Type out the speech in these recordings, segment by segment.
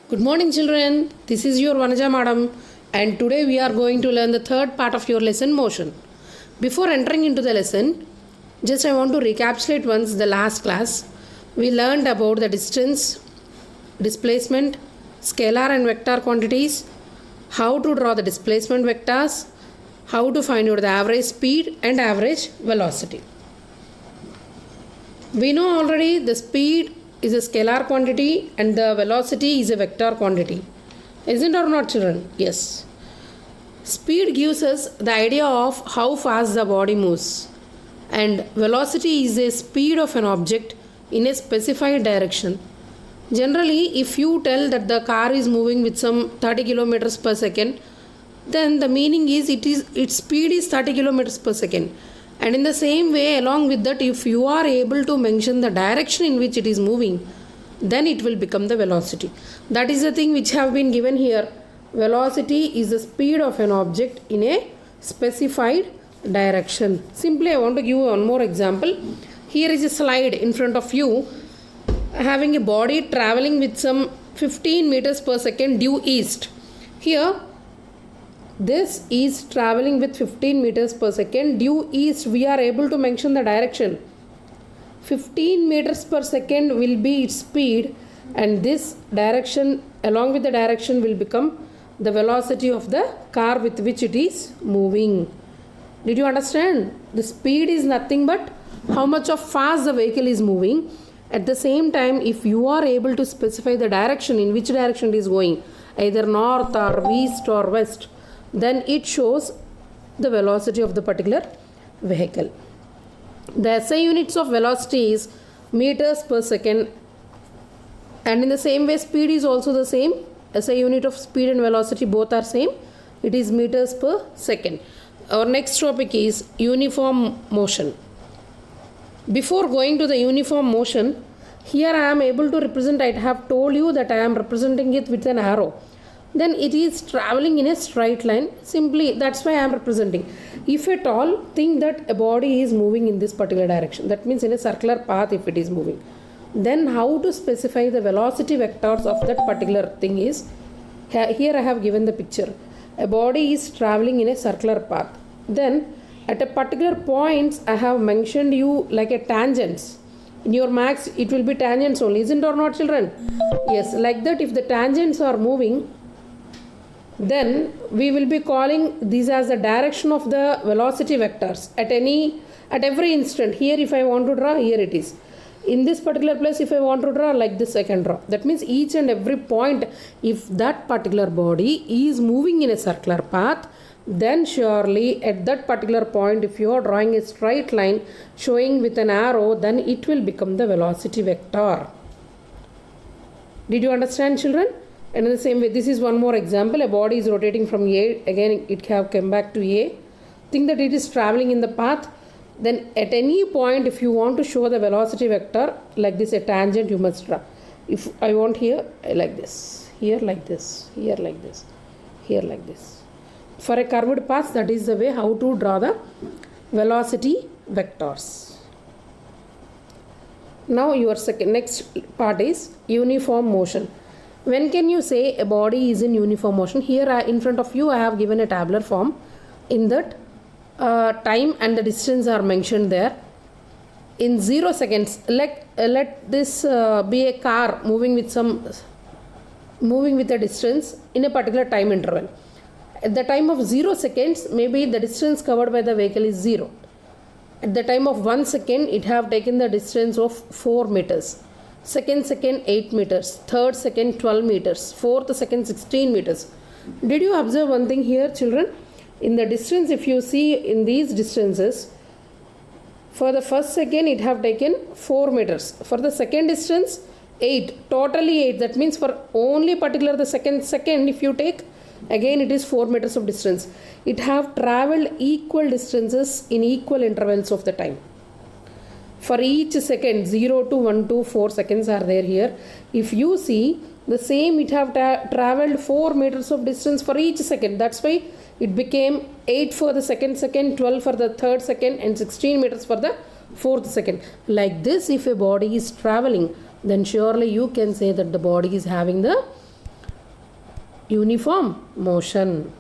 Good morning, children. This is your Vanaja madam, and today we are going to learn the third part of your lesson, motion. Before entering into the lesson, just I want to recapitulate once the last class. We learned about the distance, displacement, scalar and vector quantities, how to draw the displacement vectors, how to find out the average speed and average velocity. We know already the speed is a scalar quantity and the velocity is a vector quantity. Isn't or not, children? Yes. Speed gives us the idea of how fast the body moves, and velocity is a speed of an object in a specified direction. Generally, if you tell that the car is moving with some 30 kilometers per second, then the meaning is its speed is 30 kilometers per second. And in the same way, along with that, if you are able to mention the direction in which it is moving, then it will become the velocity. That is the thing which have been given here. Velocity is the speed of an object in a specified direction. Simply, I want to give one more example. Here is a slide in front of you having a body traveling with some 15 meters per second due east. Here, this is traveling with 15 meters per second due east. We are able to mention the direction. 15 meters per second will be its speed, and this direction along with the direction will become the velocity of the car with which it is moving. Did you understand? The speed is nothing but how much of fast the vehicle is moving. At the same time, if you are able to specify the direction, in which direction it is going, either north or east or west, then it shows the velocity of the particular vehicle. The SI units of velocity is meters per second, and in the same way speed is also the same. SI unit of speed and velocity both are same. It is meters per second. Our next topic is uniform motion. Before going to the uniform motion, here I am able to represent, I have told you that I am representing it with an arrow. Then it is traveling in a straight line. Simply, that's why I am representing. If at all think that a body is moving in this particular direction, that means in a circular path if it is moving, then how to specify the velocity vectors of that particular thing is, here I have given the picture. A body is traveling in a circular path. Then at a particular point I have mentioned you like a tangents. In your max it will be tangents only, isn't or not, children? Yes, like that if the tangents are moving, then we will be calling these as the direction of the velocity vectors at every instant. Here if I want to draw, here it is. In this particular place if I want to draw, like this I can draw. That means each and every point, if that particular body is moving in a circular path, then surely at that particular point if you are drawing a straight line showing with an arrow, then it will become the velocity vector. Did you understand, children? And in the same way, this is one more example. A body is rotating from A. Again, it have come back to A. Think that it is traveling in the path. Then at any point, if you want to show the velocity vector, like this, a tangent, you must draw. If I want here, like this. Here like this. Here like this. Here like this. For a curved path, that is the way how to draw the velocity vectors. Now your next part is uniform motion. When can you say a body is in uniform motion? Here in front of you I have given a tabular form. In that time and the distance are mentioned there. In 0 seconds, let this be a car moving with a distance in a particular time interval. At the time of 0 seconds, maybe the distance covered by the vehicle is 0. At the time of 1 second, it have taken the distance of 4 meters. Second 8 meters, third second 12 meters, fourth second 16 meters. Did you observe one thing here, children? In the distance, if you see in these distances, for the first second it have taken 4 meters. For the second distance, 8. Totally 8. That means for only particular the second if you take, again it is 4 meters of distance. It have travelled equal distances in equal intervals of the time. For each second, 0 to 1 to 4 seconds are there here. If you see the same, it have travelled 4 meters of distance for each second. That's why it became 8 for the second, 12 for the third second, and 16 meters for the fourth second. Like this, if a body is travelling, then surely you can say that the body is having the non-uniform motion.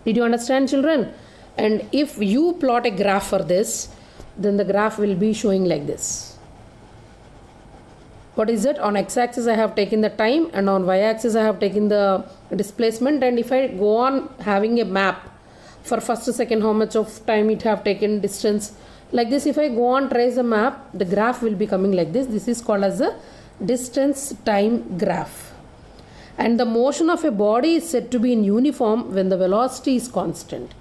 Did you understand, children? And if you plot a graph for this, then the graph will be showing like this. What is it? On x-axis I have taken the time, and on y-axis I have taken the displacement. And if I go on having a map for first second how much of time it have taken, distance, like this, if I go on trace the map, the graph will be coming like this. This is called as a distance time graph. And the motion of a body is said to be in uniform when the velocity is constant.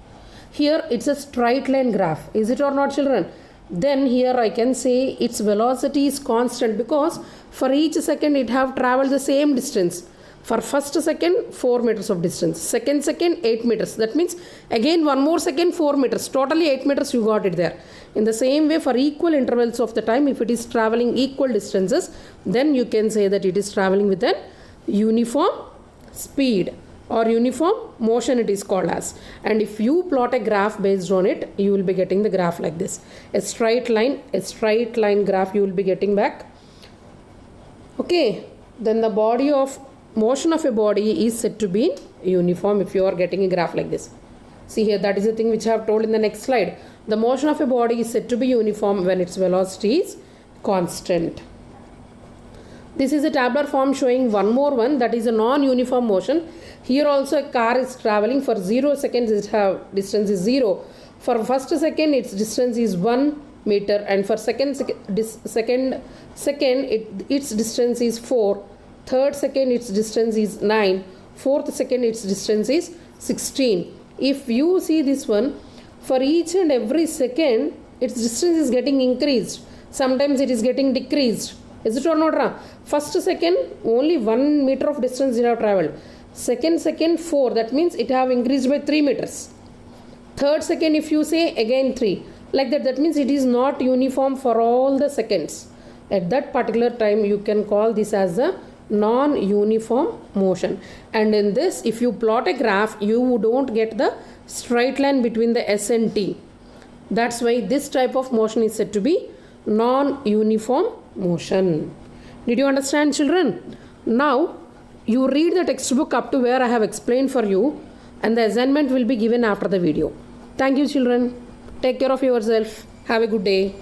Here it's a straight line graph. Is it or not, children? Then here I can say its velocity is constant because for each second it have traveled the same distance. For first second 4 meters of distance, second 8 meters. That means again one more second 4 meters. Totally 8 meters you got it there. In the same way, for equal intervals of the time, if it is traveling equal distances, then you can say that it is traveling with an uniform speed or uniform motion it is called as. And if you plot a graph based on it, you will be getting the graph like this. A straight line graph you will be getting back. Okay, then the body of motion of a body is said to be uniform if you are getting a graph like this. See here, that is the thing which I have told in the next slide. The motion of a body is said to be uniform when its velocity is constant. This is a tabular form showing one more one, that is a non-uniform motion. Here also a car is traveling. For 0 seconds its distance is 0. For first second its distance is 1 meter, and for second its distance is 4. Third second its distance is 9. Fourth second its distance is 16. If you see this one, for each and every second its distance is getting increased. Sometimes it is getting decreased. Is it or not? First second only 1 meter of distance it have traveled. Second 4. That means it have increased by 3 meters. Third second if you say again 3. Like that. That means it is not uniform for all the seconds. At that particular time you can call this as a non-uniform motion. And in this, if you plot a graph, you don't get the straight line between the S and T. That's why this type of motion is said to be non-uniform motion. Did you understand, children? Now you read the textbook up to where I have explained for you, and the assignment will be given after the video. Thank you, children. Take care of yourself. Have a good day.